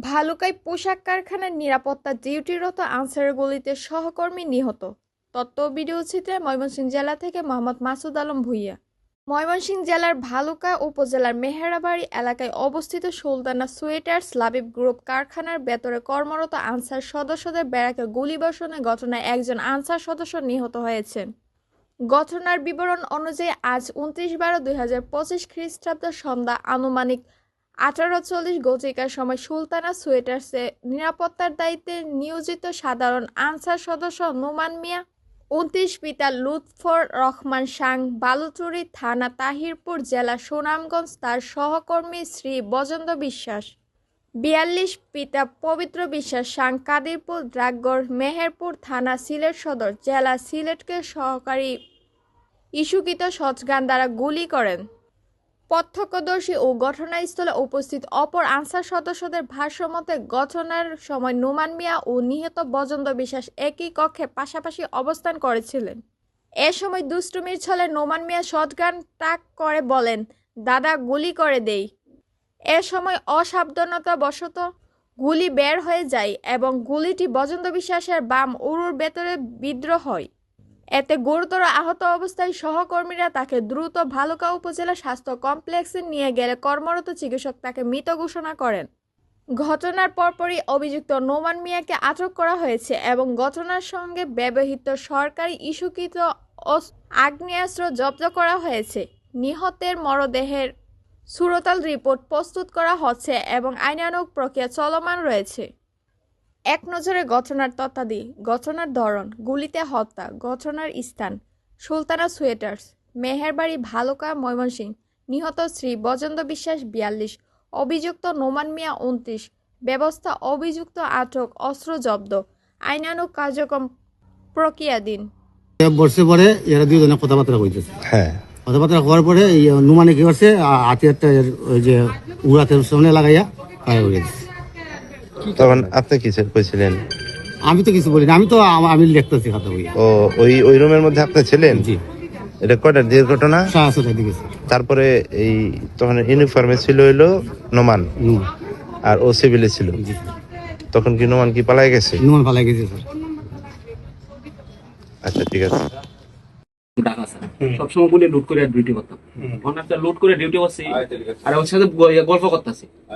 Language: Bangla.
ভালুকায় পোশাক কারখানার নিরাপত্তা ডিউটিরত আনসারের গুলিতে সহকর্মী নিহত। তথ্য ও ভিডিওচিত্রে ময়মনসিংহ জেলা থেকে মোহাম্মদ মাসুদ আলম ভূঁইয়া। ময়মনসিংহ জেলার ভালুকা উপজেলার মেহেরাবাড়ি এলাকায় অবস্থিত সুলতানা সোয়েটার্স লাবিব গ্রুপ কারখানার ভেতরে কর্মরত আনসার সদস্যদের ব্যারাকে গুলিবর্ষণের ঘটনায় একজন আনসার সদস্য নিহত হয়েছেন। ঘটনার বিবরণ অনুযায়ী আজ 29/12/2025 খ্রিস্টাব্দ সন্ধ্যা আনুমানিক 18:40 ঘটিকার সময় সুলতানা সোয়েটার্সে নিরাপত্তার দায়িত্বে নিয়োজিত সাধারণ আনসার সদস্য নোমান মিয়া 29, পিতা লুৎফর রহমান সাং, বালুচুরি থানা, তাহিরপুর জেলা, সুনামগঞ্জ, তার সহকর্মী শ্রী বজেন্দ্র বিশ্বাস 42, পিতা পবিত্র বিশ্বাস সাং, কাদিরপুর ডাকঘর, মেহেরপুর থানা, সিলেট সদর জেলা, সিলেটকে সহকারী ইস্যুকৃত শটগান দ্বারা গুলি করেন। প্রত্যক্ষদর্শী ও ঘটনাস্থলে উপস্থিত অপর আনসার সদস্যদের ভাষ্যমতে ঘটনার সময় নোমান মিয়া ও নিহত বজেন্দ্র বিশ্বাস একই কক্ষে পাশাপাশি অবস্থান করেছিলেন। এ সময় দুষ্টুমির ছলে নোমান মিয়া শটগান তাক করে বলেন, দাদা গুলি করে দেই। এ সময় অসাবধানতাবশত গুলি বের হয়ে যায় এবং গুলিটি বজেন্দ্র বিশ্বাসের বাম উরুর ভেতরে বিদ্ধ হয়। এতে গুরুতর আহত অবস্থায় সহকর্মীরা তাকে দ্রুত ভালুকা উপজেলা স্বাস্থ্য কমপ্লেক্সে নিয়ে গেলে কর্মরত চিকিৎসক তাকে মৃত ঘোষণা করেন। ঘটনার পরপরই অভিযুক্ত নোমান মিয়াকে আটক করা হয়েছে এবং ঘটনার সঙ্গে ব্যবহৃত সরকারি ইস্যুকৃত আগ্নেয়াস্ত্র জব্দ করা হয়েছে। নিহতের মরদেহের সুরতাল রিপোর্ট প্রস্তুত করা হচ্ছে এবং আইনানুগ প্রক্রিয়া চলমান রয়েছে। এক নজরে ঘটনার তথ্যাদি। ঘটনার ধরন: গুলিতে হত্যা। ঘটনার স্থান: সুলতানা সোয়েটার্স, মেহেরবাড়ি, ভালুকা, ময়মনসিংহ। নিহত শ্রী বজেন্দ্র বিশ্বাস 42, অভিযুক্ত নোমান মিয়া 29। ব্যবস্থা: অভিযুক্ত আটক, অস্ত্র জব্দ, আইনানুগ কার্যক্রম প্রক্রিয়াধীন। বর্ষে পরে এরা দুজনে কথাবার্তা কইতেছে। হ্যাঁ, কথাবার্তা হওয়ার পরে এই নুমানে কি করছে, হাতিয়ারটা ওই যে উড়াতের সামনে লাগাইয়া ফায়ার করে দিচ্ছে। তখন আপনি কি কইছিলেন? আমি তো কিছু বলিনি, আমি তো আমি লিখতেছি খাতা বইয়া। ও ওই রুমের মধ্যে আপনি ছিলেন? জি। এটা কয়টার দিকের ঘটনা? 7:30 দিকে। তারপরে এই তখন ইউনিফর্মে ছিল হইলো নোমান, আর ও সিভিলে ছিল। জি। তখন কি নোমান কি পালাই গেছে? নুমান পালাই গেছে স্যার। আচ্ছা, ঠিক আছে। ঢাকা স্যার সবসময় বলে লুট করে ডিউটি করতাম। অনেকটা লুট করে ডিউটি করছি আর ওর সাথে গল্প করতেছি।